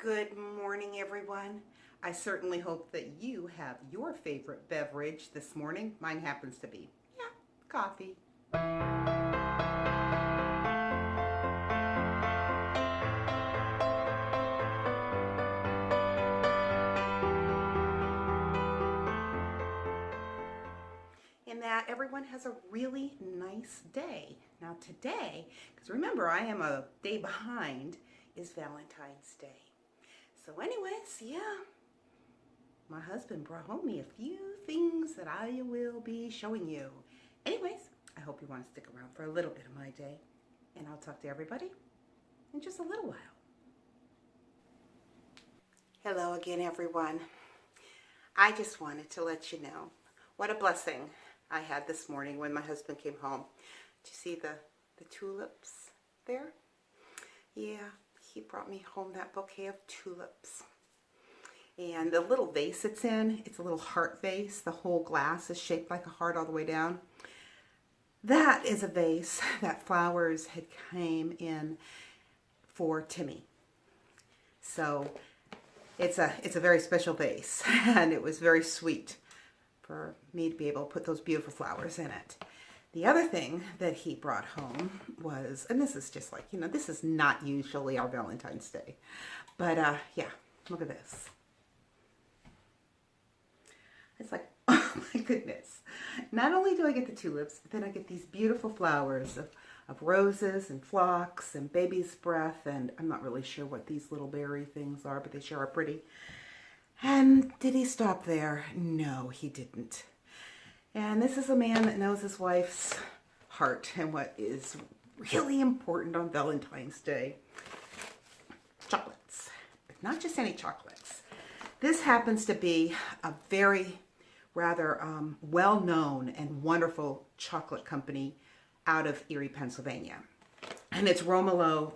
Good morning, everyone. I certainly hope that you have your favorite beverage this morning. Mine happens to be, coffee. And that everyone has a really nice day. Now today, because remember I am a day behind, is Valentine's Day. So anyways, my husband brought home me a few things that I will be showing you. Anyways, I hope you want to stick around for a little bit of my day, and I'll talk to everybody in just a little while. Hello again, everyone. I just wanted to let you know what a blessing I had this morning when my husband came home. Did you see the tulips there? Yeah, he brought me home that bouquet of tulips. And the little vase it's in, it's a little heart vase. The whole glass is shaped like a heart all the way down. That is a vase that flowers had came in for Timmy. So it's a very special vase, and it was very sweet for me to be able to put those beautiful flowers in it. The other thing that he brought home was, and this is just like, this is not usually our Valentine's Day, but yeah, look at this. It's like, oh my goodness. Not only do I get the tulips, but then I get these beautiful flowers of roses and phlox and baby's breath, and I'm not really sure what these little berry things are, but they sure are pretty. And did he stop there? No, he didn't. And this is a man that knows his wife's heart and what is really important on Valentine's Day. Chocolates, but not just any chocolates. This happens to be a very rather well-known and wonderful chocolate company out of Erie, Pennsylvania. And it's Romolo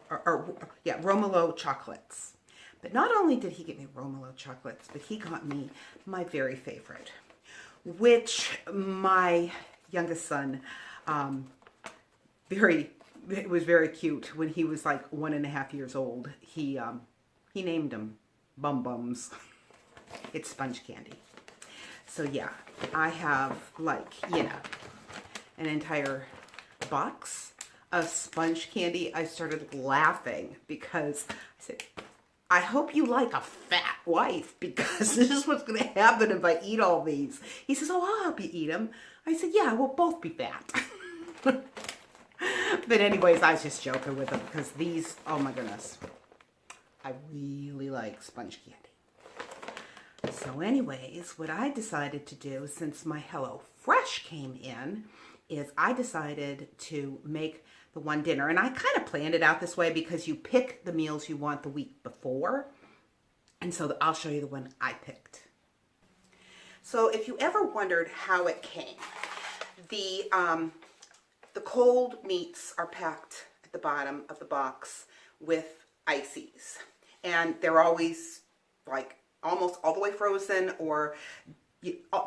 chocolates. But not only did he get me Romolo chocolates, but he got me my very favorite, which my youngest son, it was very cute. When he was like 1.5 years old, he named them Bum Bums. It's sponge candy. So yeah, I have an entire box of sponge candy. I started laughing because I said, I hope you like a fat wife, because this is what's going to happen if I eat all these. He says, oh, I'll help you eat them. I said, yeah, we'll both be fat. But anyways, I was just joking with him because these, oh my goodness, I really like sponge candy. So anyways, what I decided to do, since my Hello Fresh came in, is I decided to make the one dinner. And I kind of planned it out this way because you pick the meals you want the week before. And so I'll show you the one I picked. So if you ever wondered how it came, the cold meats are packed at the bottom of the box with ices. And they're always like almost all the way frozen, or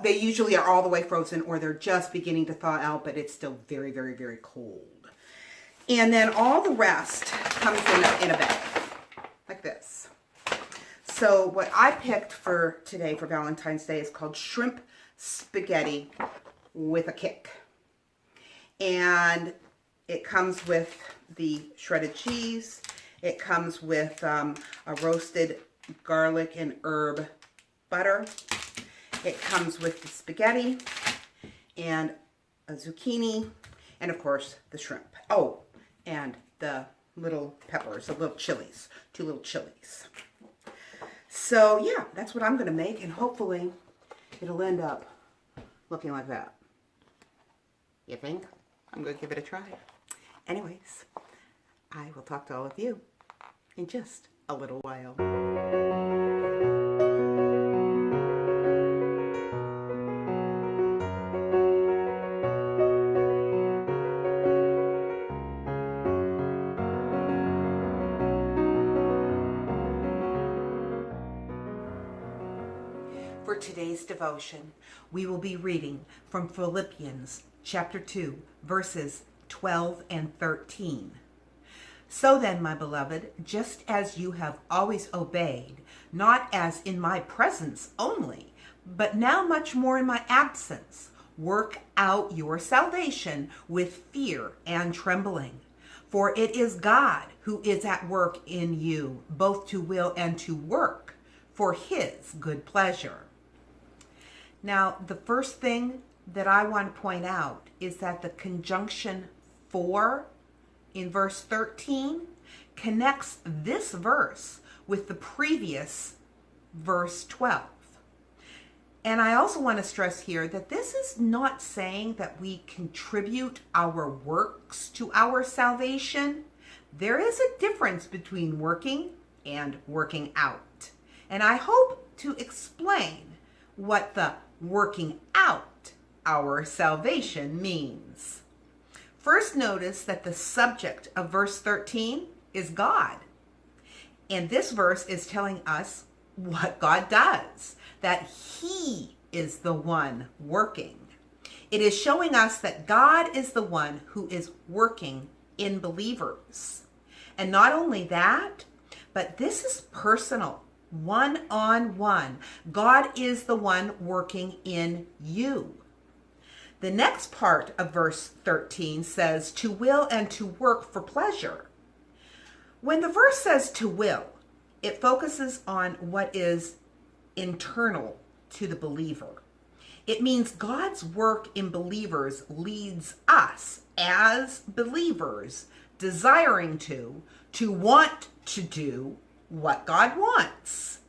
they usually are all the way frozen, or they're just beginning to thaw out, but it's still very, very, very cold. And then all the rest comes in a bag, like this. So what I picked for today for Valentine's Day is called shrimp spaghetti with a kick. And it comes with the shredded cheese. It comes with a roasted garlic and herb butter. It comes with the spaghetti and a zucchini, and of course the shrimp. Oh, and the little peppers, the little chilies, 2 little chilies. So yeah, that's what I'm going to make, and hopefully it'll end up looking like that. You think? I'm going to give it a try. Anyways, I will talk to all of you in just a little while. For today's devotion, we will be reading from Philippians chapter 2, verses 12 and 13. So then, my beloved, just as you have always obeyed, not as in my presence only, but now much more in my absence, work out your salvation with fear and trembling. For it is God who is at work in you, both to will and to work for his good pleasure. Now, the first thing that I want to point out is that the conjunction for in verse 13 connects this verse with the previous verse 12. And I also want to stress here that this is not saying that we contribute our works to our salvation. There is a difference between working and working out. And I hope to explain what the working out our salvation means. First, notice that the subject of verse 13 is God. And this verse is telling us what God does, that he is the one working. It is showing us that God is the one who is working in believers. And not only that, but this is personal, one-on-one. God is the one working in you. The next part of verse 13 says, to will and to work for pleasure. When the verse says to will, it focuses on what is internal to the believer. It means God's work in believers leads us as believers desiring to want to do what God wants.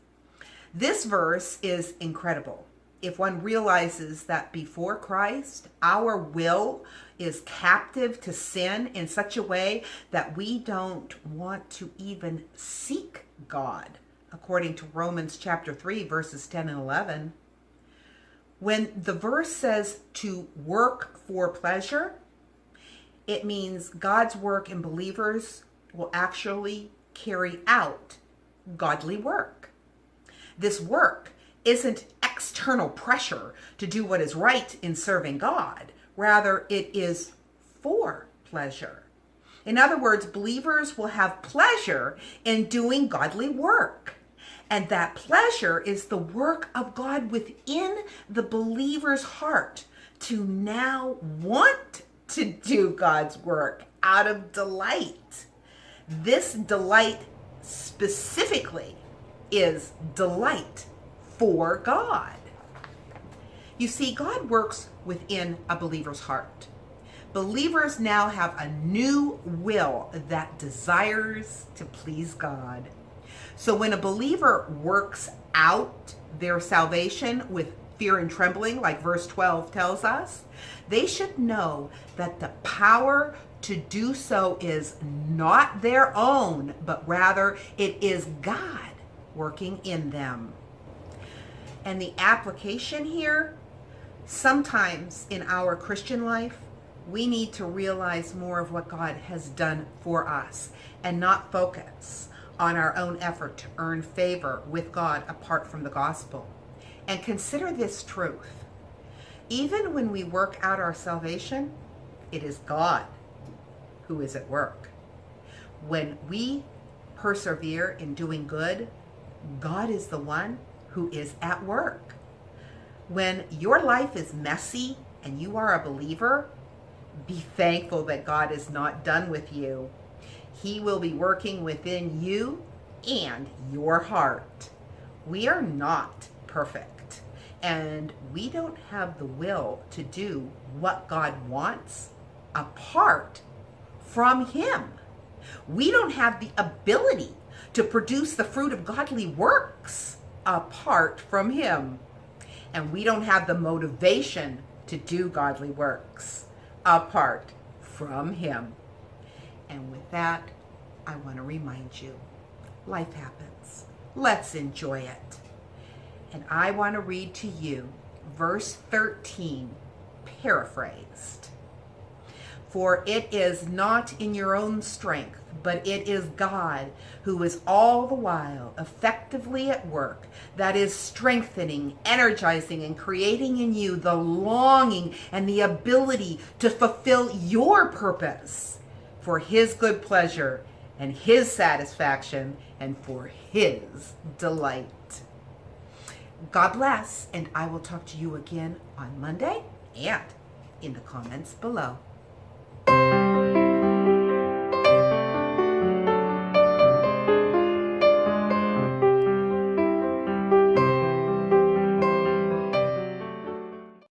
This verse is incredible. If one realizes that before Christ, our will is captive to sin in such a way that we don't want to even seek God, according to Romans chapter 3, verses 10 and 11. When the verse says to work for pleasure, it means God's work in believers will actually carry out godly work. This work isn't external pressure to do what is right in serving God. Rather, it is for pleasure. In other words, believers will have pleasure in doing godly work. And that pleasure is the work of God within the believer's heart to now want to do God's work out of delight. This delight specifically is delight for God. You see, God works within a believer's heart. Believers now have a new will that desires to please God. So when a believer works out their salvation with fear and trembling, like verse 12 tells us, they should know that the power to do so is not their own, but rather it is God working in them. And the application here, sometimes in our Christian life, we need to realize more of what God has done for us and not focus on our own effort to earn favor with God apart from the gospel. And consider this truth. Even when we work out our salvation, it is God who is at work. When we persevere in doing good, God is the one who is at work. When your life is messy and you are a believer, be thankful that God is not done with you. He will be working within you and your heart. We are not perfect, and we don't have the will to do what God wants apart from Him. We don't have the ability to produce the fruit of godly works apart from Him. And we don't have the motivation to do godly works apart from Him. And with that, I want to remind you, life happens. Let's enjoy it. And I want to read to you verse 13, paraphrased. For it is not in your own strength, but it is God who is all the while effectively at work, that is strengthening, energizing, and creating in you the longing and the ability to fulfill your purpose for His good pleasure and his satisfaction and for his delight. God bless, and I will talk to you again on Monday and in the comments below.